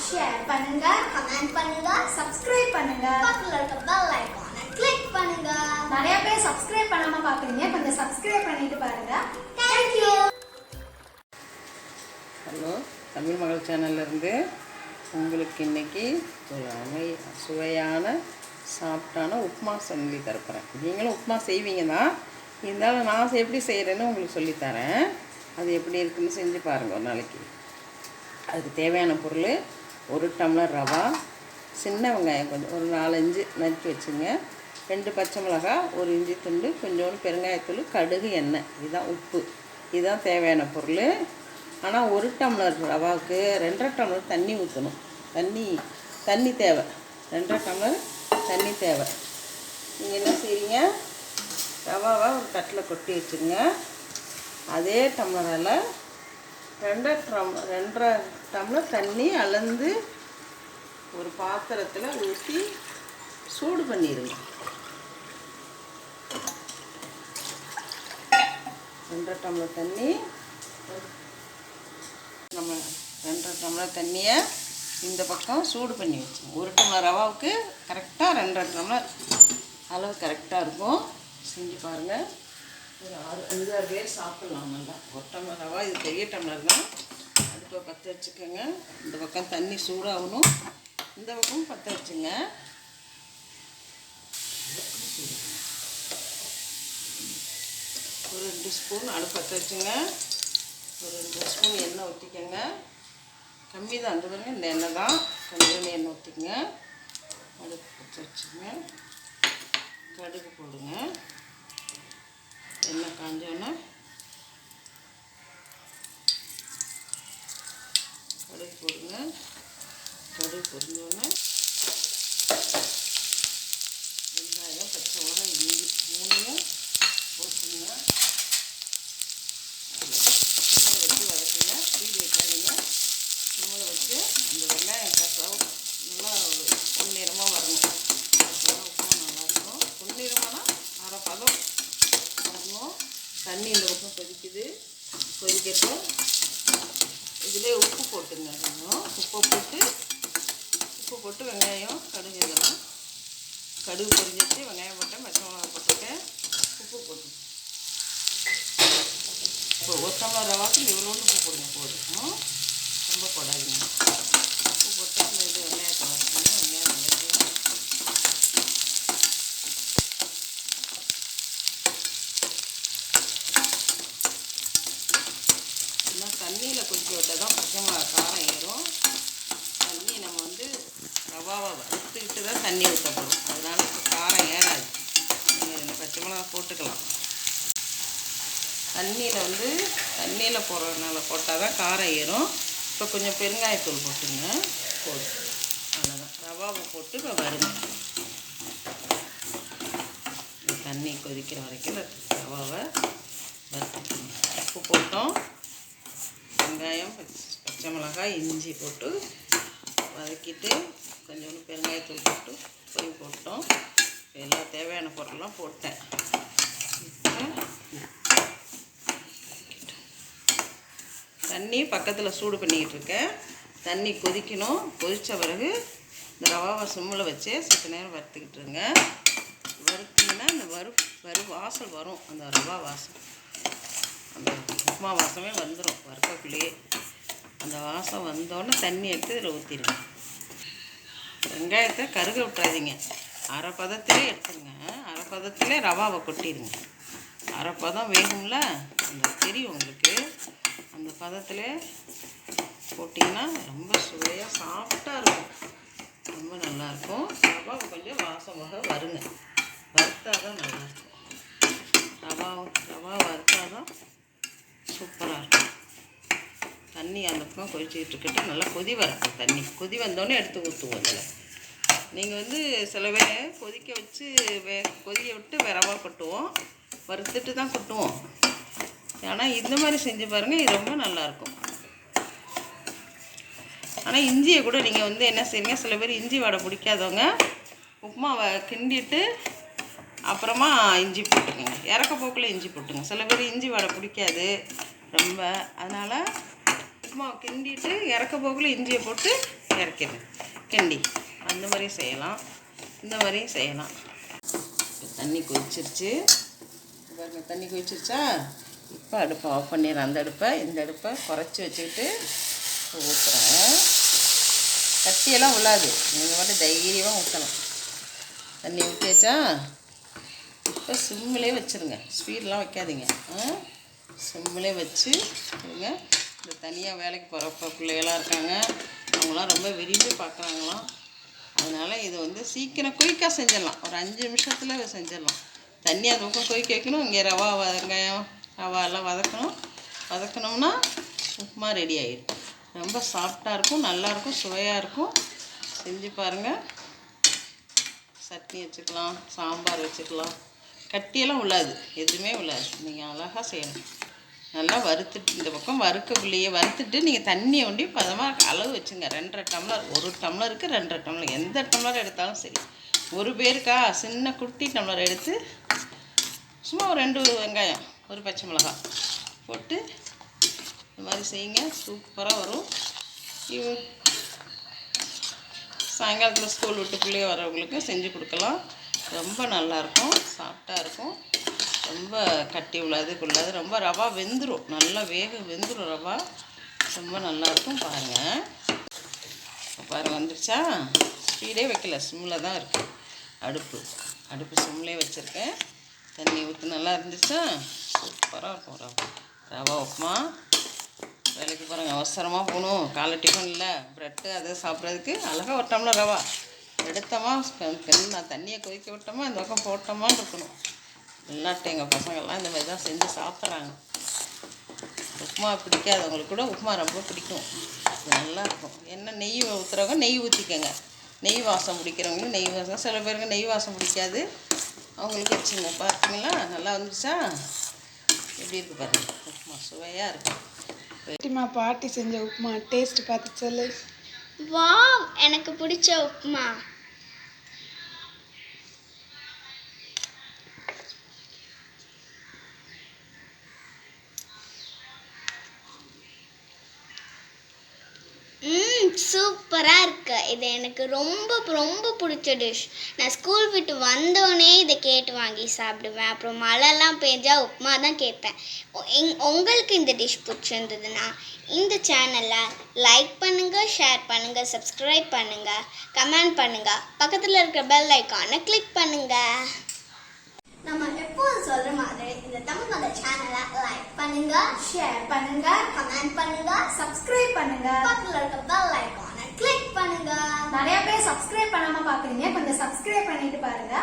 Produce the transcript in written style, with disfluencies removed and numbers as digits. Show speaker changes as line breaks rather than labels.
Share பண்ணுங்க, comment பண்ணுங்க, subscribe பண்ணுங்க, பக்கத்துல இருக்க பெல் ஐகானை கிளிக் பண்ணுங்க. நிறைய பேர் சப்ஸ்கிரைப் பண்ணாம பாக்குறீங்க, கொஞ்சம் சப்ஸ்கிரைப் பண்ணிட்டு பாருங்க. Thank you.
ஹலோ, தமிழ் மகள் சேனல்லேருந்து உங்களுக்கு இன்னைக்கு சுவையான சாஃப்டான உப்புமா சொல்லி தரப்போகிறேன். நீங்களும் உப்புமா செய்வீங்க தான், இருந்தாலும் நான் எப்படி செய்கிறேன்னு உங்களுக்கு சொல்லித்தரேன். அது எப்படி இருக்குன்னு செஞ்சு பாருங்கள் ஒரு நாளைக்கு. அதுக்கு தேவையான பொருள்: 1 டம்ளர் ரவா, சின்ன வெங்காயம் கொஞ்சம் ஒரு 4-5 நறுக்கி வச்சுங்க, 2 பச்சை மிளகாய், 1 இஞ்சி துண்டு, கொஞ்சோண்டு பெருங்காயத்தூள், கடுகு, எண்ணெய், இதுதான் உப்பு. இதுதான் தேவையான பொருள். ஆனால் 1 டம்ளர் ரவாவுக்கு 2.5 டம்ளர் தண்ணி ஊற்றணும். தண்ணி தேவை, 2.5 டம்ளர் தண்ணி தேவை. நீங்கள் என்ன செய்றீங்க, ரவாவை ஒரு தட்டில் கொட்டி வச்சுருங்க. அதே டம்ளரால் 2.5 டம்ளர் தண்ணி அளந்து ஒரு பாத்திரத்தில் ஊற்றி சூடு பண்ணிடுங்க. 2.5 டம்ளர் தண்ணி, நம்ம 2.5 டம்ளர் தண்ணியை இந்த பக்கம் சூடு பண்ணி வச்சுங்க. 1 டம்ளர் ரவாவுக்கு கரெக்டாக 2.5 டம்ளர் அளவு கரெக்டாக இருக்கும். செஞ்சு பாருங்கள். ஒரு 5-6 பேர் சாப்பிட்லாம் நல்லா. 1 டம்ளர் ரவா, இது பெரிய டம்ளர் தான். அடுப்பை பற்ற வச்சுக்கோங்க. இந்த பக்கம் தண்ணி சூடாகணும், இந்த பக்கம் பற்ற வச்சுங்க. ஒரு 2 ஸ்பூன் அடுப்பு பற்ற வச்சுங்க. ஒரு 2 ஸ்பூன் எண்ணெய் ஊற்றிக்கோங்க. கம்மி தான், அந்த பாருங்க, இந்த எண்ணெய் தான். கொஞ்சம் எண்ணெய் ஊற்றிக்கங்க. அடுப்பு பற்ற வச்சுங்க. கடுகு போடுங்க. எண்ணெய் காஞ்சோன்னே கடுகு போடுங்க. கடுகு பொரிஞ்சோன்னே வெங்காயம், பச்சை மிளகாய், இஞ்சி 3யும் போட்டுங்க. சிம்மில் வச்சு வதக்குங்க. தீ வைக்காதீங்க, சிம்மில் வச்சு அந்த வெங்காயம் நல்லா பொன்னிறமாக வரணும். அப்போதான் உப்புமா நல்லாயிருக்கும். பொன்னிறமானா அரை பதம் வரணும். தண்ணி இந்த பக்கம் கொதிக்கிறப்போ இதிலே உப்பு போட்டுங்க. கொஞ்சம் உப்பு போட்டு வெங்காயம், கடுகு, இதெல்லாம் கடுகு பொரிஞ்சிச்சு, வெங்காயம் போட்டேன், பச்சை மிளகாய் போட்டுருக்கேன், உப்பு போட்டு. இப்போ 1 டம்ளர் ரவாக்கு இவ்வளோன்னு உப்பு போடுங்க. போதும், ரொம்ப போடாதீங்க. உப்பு போட்டு அந்த இது வெங்காயத்தை வதக்குங்க. வெங்காயம் வதக்குங்க. தண்ணியில் கொதிக்க விட்டால் தான் பச்சை மிளகா காரம் ஏறும். தண்ணி நம்ம ரவாவை வறுத்துக்கிட்டு தான் தண்ணி ஊற்றப்படும். அதனால் இப்போ காரம் ஏறாது. நீங்கள் இதில் பச்சை மிளகா போட்டுக்கலாம். தண்ணியில் போட்டால் தான் காரம் ஏறும். இப்போ கொஞ்சம் பெருங்காயத்தூள் போட்டுங்க. போதும், அவ்வளோதான். ரவாவை போட்டு இப்போ வருங்க. தண்ணி கொதிக்கிற வரைக்கும் ரவாவை வறுத்துக்கணும். உப்பு போட்டோம், வெங்காயம், பச்சை மிளகாய், இஞ்சி போட்டு வதக்கிட்டு கொஞ்சோண்டு பெருங்காயத்தூள் போட்டு பொரி போட்டோம். எல்லாம் தேவையான பொருள்லாம் போட்டேன். தண்ணி பக்கத்தில் சூடு பண்ணிக்கிட்டு இருக்கேன். தண்ணி கொதிக்கணும். கொதித்த பிறகு இந்த ரவாவை சிம்மில் வச்சு சற்று நேரம் வறுத்துக்கிட்டுருங்க. வறுத்திங்கன்னா இந்த வாசல் வரும், அந்த ரவா வாசம், அந்த உப்புமா வாசமே வந்துடும் வறுக்கக்குள்ளேயே. அந்த வாசம் வந்தோடனே தண்ணி எடுத்து இதில் ஊற்றிடுங்க. வெங்காயத்தை கருக விட்டுறாதீங்க. அரை பதத்திலே எடுத்துருங்க. அரை பதத்திலே ரவாவை கொட்டிடுங்க. அரை பதம் வேகும்ல, அந்த தெரியும் உங்களுக்கு. அந்த பதத்தில் போட்டிங்கன்னா ரொம்ப சுவையாக சாஃப்டாக இருக்கும். ரொம்ப நல்லாயிருக்கும். ரவாவை கொஞ்சம் வாசமாக வருங்க. வறுத்தா தான் நல்லாயிருக்கும். ரவா வறுத்தா தான் சூப்பராக இருக்கும். தண்ணி அந்த பக்கம் கொதிச்சுக்கிட்டு இருக்கட்டும். நல்லா கொதி வரட்டும். தண்ணி கொதி வந்தோடனே எடுத்து ஊற்றுவோம். அதில் நீங்கள் சில பேர் கொதிக்க வச்சு கொதிக்க விட்டு ரவா கொட்டுவோம், வறுத்துட்டு தான் கொட்டுவோம். ஆனால் இந்த மாதிரி செஞ்சு பாருங்கள், இது ரொம்ப நல்லாயிருக்கும். ஆனால் இஞ்சியை கூட நீங்கள் என்ன செய்றீங்க, சில பேர் இஞ்சி வடை பிடிக்காதவங்க உப்புமாவை கிண்டிட்டு அப்புறமா இஞ்சி போட்டுக்கோங்க. இறக்க போக்கில் இஞ்சி போட்டுங்க. சில பேர் இஞ்சி வடை பிடிக்காது ரொம்ப, அதனால் உப்புமா கிண்டிட்டு இறக்க போக்கில் இஞ்சியை போட்டு இறக்கிடுங்க. கிண்டி அந்த மாதிரியும் செய்யலாம், இந்த மாதிரியும் செய்யலாம். தண்ணி கொதிச்சிருச்சு பாருங்க, தண்ணி கொதிச்சிருச்சா? இப்போ அடுப்பை ஆஃப் பண்ணிடுறேன். அந்த அடுப்பை இந்த அடுப்பை குறைச்சி வச்சுக்கிட்டு ஊற்றுறேன். கட்டியெல்லாம் விழாது, நீங்கள் மட்டும் தைரியமாக ஊற்றலாம். தண்ணி ஊற்றியாச்சா? இப்போ சிம்மிலே வச்சுருங்க, ஸ்பீடெலாம் வைக்காதீங்க. சிம்மிலே வச்சு இருங்க. இந்த தனியாக வேலைக்கு போகிறப்ப பிள்ளைகளாம் இருக்காங்க, அவங்களாம் ரொம்ப விரும்பி பார்க்குறாங்களாம். அதனால் இது வந்து சீக்கிரம் குயிக்காக செஞ்சிடலாம், ஒரு 5 நிமிஷத்தில் செஞ்சிடலாம். தண்ணி அந்த பக்கம் கொதிக்க வைக்கணும், இங்கே ரவா வெங்காயம் ரவா எல்லாம் வதக்கணும்னா உப்புமா ரெடி ஆகிடும். ரொம்ப சாஃப்டாக இருக்கும், நல்லாயிருக்கும், சுவையாக இருக்கும். செஞ்சு பாருங்கள். சட்னி வச்சுக்கலாம், சாம்பார் வச்சுக்கலாம், கட்டியெல்லாம் உள்ளாது, எதுவுமே உள்ளாது. நீங்கள் அழகாக செய்யணும். நல்லா வறுத்துட்டு இந்த பக்கம் வறுக்கக்குள்ளேயே வறுத்துட்டு நீங்கள் தண்ணியை ஒண்டி பதமாக அளவு வச்சுங்க. 2.5 டம்ளர், 1 டம்ளருக்கு 2.5 டம்ளர், எந்த டம்ளர் எடுத்தாலும் சரி. ஒரு பேருக்கா சின்ன குட்டி டம்ளர் எடுத்து சும்மா ஒரு 2 வெங்காயம், ஒரு பச்சை மிளகாய் போட்டு இந்த மாதிரி செய்யுங்க. சூப்பராக வரும். சாயங்காலத்தில் ஸ்கூல் விட்டு பிள்ளைய வரவங்களுக்கு செஞ்சு கொடுக்கலாம். ரொம்ப நல்லாயிருக்கும், சாஃப்டாக இருக்கும், ரொம்ப கட்டி உள்ளாது கொள்ளாது. ரொம்ப ரவா வெந்துடும், நல்லா வெந்துடும் ரவா. ரொம்ப நல்லாயிருக்கும். பாருங்கள், பாருங்கள் வந்துருச்சா? ஸ்பீடே வைக்கல, சிம்மில் தான் இருக்குது. அடுப்பு சிம்மிலே வச்சுருக்கேன். தண்ணி ஊற்றி நல்லா இருந்துச்சா? சூப்பராக இருக்கும். ரவா உப்புமா வேலைக்கு போகிறாங்க, அவசரமாக போகணும், காலை டிஃபன் இல்லை, ப்ரெட்டு அதை சாப்பிட்றதுக்கு அழகாக ஒரு டம்ளர் ரவா எடுத்தோமா, நான் தண்ணியை கொதிக்க விட்டோமா, இந்த பக்கம் போட்டோமான்னு இருக்கணும். எல்லாட்டும் எங்கள் பசங்கள்லாம் இந்த மாதிரி தான் செஞ்சு சாப்பிட்றாங்க. உப்புமா பிடிக்காதவங்களுக்கு கூட உப்புமா ரொம்ப பிடிக்கும். இது நல்லாயிருக்கும். என்ன நெய் ஊற்றுறவங்க நெய் ஊற்றிக்கங்க, நெய் வாசம் பிடிக்கிறவங்களுக்கு நெய் வாசம். சில பேருக்கு நெய் வாசம் பிடிக்காது, அவங்களுக்கு வச்சுங்க. பார்த்தீங்களா? நல்லா வந்துச்சா? எப்படி இருக்குது பாருங்கள், உப்புமா சுவையாக இருக்கும்.
பாட்டி செஞ்ச உப்புமா டேஸ்ட் பார்த்து சொல்லு.
வாவ், எனக்கு பிடிச்ச உப்புமா. சூப்பராக இருக்கு. இது எனக்கு ரொம்ப ரொம்ப பிடிச்ச டிஷ். நான் ஸ்கூல் விட்டு வந்தோடனே இதை கேட்டு வாங்கி சாப்பிடுவேன். அப்புறம் மழைலாம் பெஞ்சா உப்புமா தான் கேட்பேன். உங்களுக்கு இந்த டிஷ் பிடிச்சிருந்ததுன்னா இந்த சேனலை லைக் பண்ணுங்கள், ஷேர் பண்ணுங்கள், சப்ஸ்கிரைப் பண்ணுங்கள், கமெண்ட் பண்ணுங்கள், பக்கத்தில் இருக்கிற பெல் ஐக்கானை கிளிக் பண்ணுங்கள். நம்ம எப்போதும் சொல்ற மாதிரி இந்த தமிழ் மத சேனலை லைக் பண்ணுங்க, ஷேர் பண்ணுங்க, கமெண்ட் பண்ணுங்க, சப்ஸ்கிரைப் பண்ணுங்க, பக்கத்துல இருக்க பெல் ஐகானை கிளிக் பண்ணுங்க. நிறைய பேர் சப்ஸ்கிரைப் பண்ணாம பாக்குறீங்க, கொஞ்சம் சப்ஸ்கிரைப் பண்ணிட்டு பாருங்க.